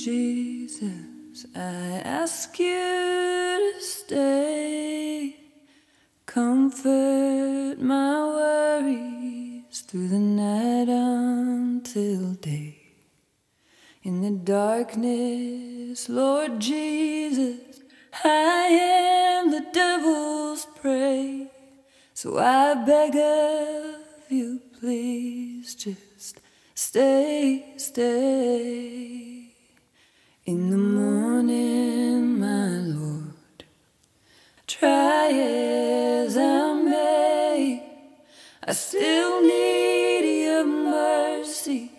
Jesus, I ask you to stay. Comfort my worries through the night until day. In the darkness, Lord Jesus, I am the devil's prey. So I beg of you, please just stay, stay. In the morning, my Lord, try as I may, I still need your mercy,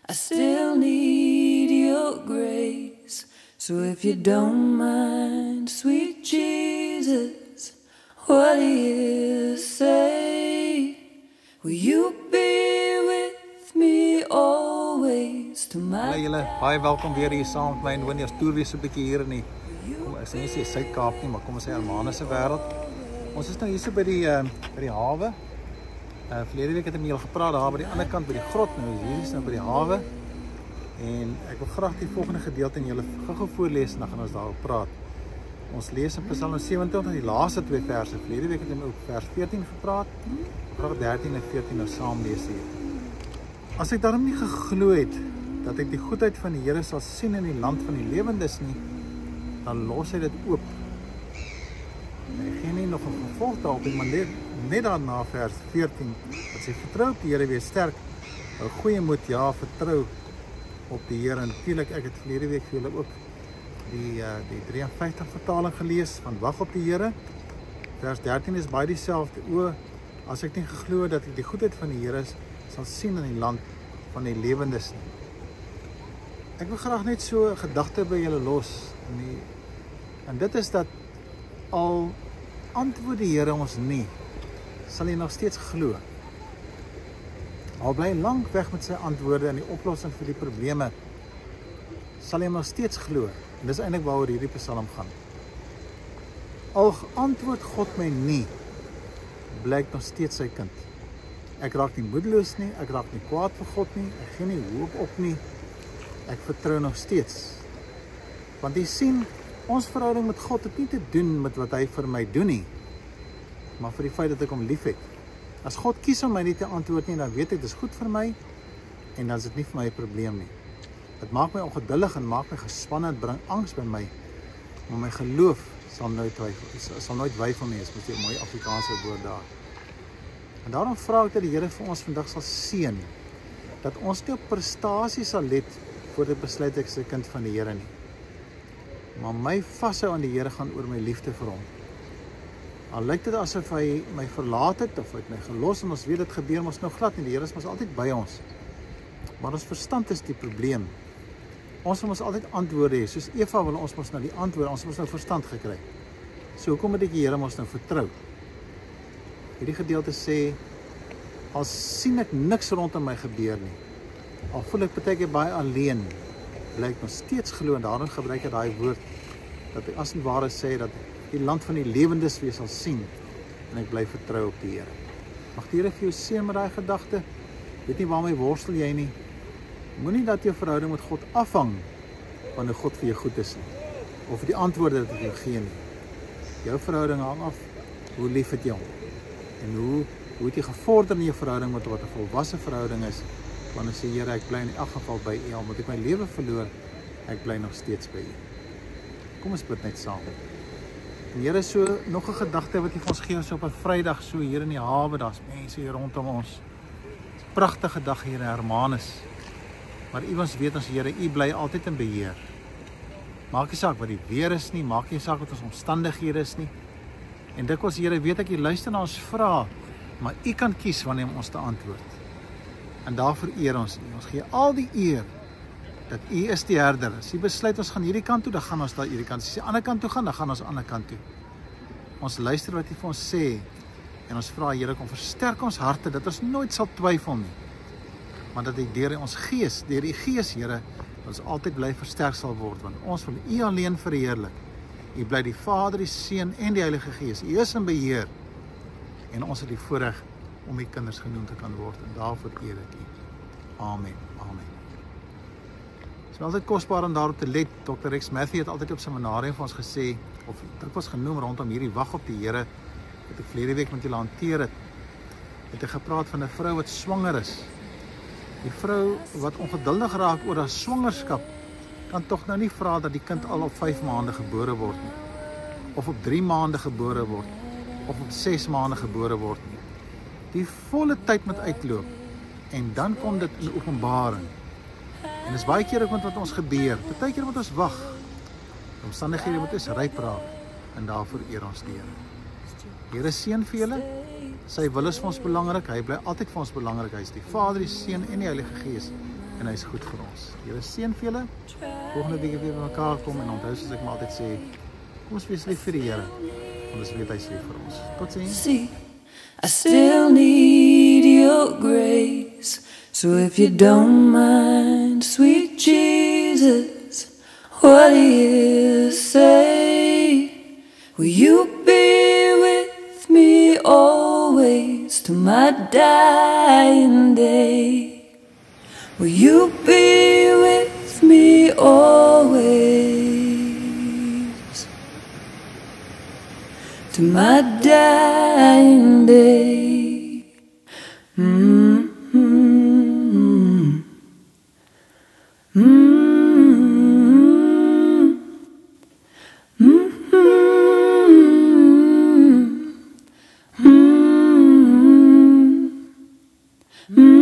I still need your grace. So if you don't mind, sweet Jesus, what do you say? Will you be with me always to my... Hallo julle, baie welkom weer hier saam met my en wanneer toer weer so 'n bietjie hier in die ek sê nie Suid-Kaap nie, maar kom ons sê Hermanus se wêreld. Ons is nou hier so by die hawe. Verlede week het ek met julle gepraat daar by die ander kant by die grot. Nou hier is nou by die hawe. En ek wil graag die volgende gedeelte aan julle gou voorlees en dan gaan ons daaroor praat. Ons lees in Psalm 27 die laaste 2 verse. Verlede week het ek ook vers 14 gepraat. Graag 13 en 14 nou saam lees hier. As ek daarom nie geglo het dat ek die goedheid van die Here sal sien in die land van die lewendes nie, dan los hy dit oop. Hy gee nie nog 'n vervolg daarop nie, maar net daarna vers 14, dat sy vertrou op die Here wees sterk, 'n goeie moed, ja, vertrou op die Here. En natuurlik, ek het verlede week vir julle ook die 53 vertaling gelees van wag op die Here. Vers 13 is baie dieselfde. O, as ek nie geglo dat ek die goedheid van die Here sal sien in die land van die lewendes nie. Ek wil graag net so 'n gedagte by julle los. En dit is dat al antwoord die Here ons nie, sal jy nog steeds glo. Al bly lank weg met sy antwoorde en die oplossing vir die probleme, sal jy nog steeds glo. En dis eintlik waaroor hierdie Psalm gaan. Al antwoord God my nie, bly ek nog steeds sy kind. Ek raak nie moedeloos nie, ek raak nie kwaad vir God nie, ek gee nie hoop op nie, ek vertrou nog steeds. Want jy sien, ons verhouding met God het nie te doen met wat hy vir my doen nie, maar vir die feit dat ek hom lief het. As God kies om my nie te antwoord nie, dan weet ek, dit is goed vir my, en dan is dit nie vir my 'n probleem nie. Dit maak my ongeduldig en maak my gespanne, en bring angs by my, maar my geloof sal nooit weifel nie, is met die mooi Afrikaanse woord daar. En daarom vra ek dat die Here vir ons vandag sal seën, dat ons nie op prestasie sal let, voordat besluit ek sy kind van die Here nie. Maar my vashou aan die Here gaan oor my liefde vir hom. Al lyk dit asof hy my verlaat het, of hy het my gelos, en ons weet dit gebeur ons nou glad nie, die Here is mos altyd by ons. Maar ons verstand is die probleem. Ons wil ons altyd antwoorde hê, soos Eva wil ons mos nou die antwoorde, ons mos nou verstand gekry. So hoekom moet ek die Here mos nou vertrou? Hierdie gedeelte sê, al sien ek niks rondom my gebeur nie, al voel ek partykeer baie alleen, bly ek nog steeds glo, en daarom gebruik ek daai woord, dat ek as en ware sê, dat die land van die lewendes weer sal sien, en ek bly vertrou op die Here. Mag die Here vir jou seën met daai gedagte, weet nie waarmee worstel jy nie, moenie dat jou verhouding met God afhang, van hoe God vir jou goed is nie, of die antwoorde dat hy jou gee nie. Jou verhouding hang af, hoe lief het jy hom, en hoe het jy gevorder in jou verhouding met wat 'n volwasse verhouding is, wanneer sê Here, ek bly in elk geval by U, al moet ek my lewe verloor, ek bly nog steeds by U. Kom ons bid net saam. En Here, so nog 'n gedagte wat jy vir ons gee, so op 'n Vrydag, so hier in die hawe, daar's mense hier rondom ons. Pragtige dag hier in Hermanus. Maar U ons weet ons Here, U bly altyd in beheer. Maak nie saak wat die weer is nie, maak nie saak wat ons omstandighede is nie. En dikwels Here, weet ek U luister na ons vrae, maar U kan kies wanneer om ons te antwoord. En daarvoor eer ons U. Ons gee al die eer dat U is die herder. As U besluit ons gaan hierdie kant toe, dan gaan ons daar hierdie kant. As U die ander kant toe gaan, dan gaan ons ander kant toe. Ons luister wat U vir ons sê en ons vra Here, kom versterk ons harte dat ons nooit sal twyfel nie. Maar dat dit deur ons gees, deur U gees Here, ons altyd bly versterk sal word, want ons wil U alleen verheerlik. U bly die Vader, die Seun en die Heilige Gees. U is in beheer. En ons het die voorreg om U kinders genoem te kan word. En daarvoor eer ek U. Amen. Amen. is altyd kosbaar om daarop te let. Dr. Rex Matthew het altyd op seminarium vir ons gesê, of dit was genoem rondom hierdie wag op die Here, wat ek verlede week met julle hanteer het. Het hy gepraat van 'n vrou wat swanger is. Die vrou wat ongeduldig raak oor haar swangerskap, kan tog nou nie vra dat die kind al op 5 maande gebore word nie, of op 3 maande gebore word, of op 6 maande gebore word nie. Die volle tyd moet uitloop, en dan kom dit in openbaring. En dis baie keer ook met wat ons gebeur. Partykeer moet ons wag. Die omstandighede moet ons ryp raak, en daarvoor eer ons die Here. Here seën vir julle. Sy wil is vir ons belangrik. Hy bly altyd vir ons belangrik. Hy is die Vader, die Seun en die Heilige Gees, en hy is goed vir ons. Here seën vir julle. Volgende week weer by mekaar kom, en onthou soos ek maar altyd sê, kom ons wees lief vir die Here, want ons weet hy is lief vir ons. Totsiens. See, I still need your grace. So if you don't mind, sweet Jesus, what do you say? Will you be with me always to my dying day? Will you be with me always to my dying day? Mm-hmm. Mm-hmm.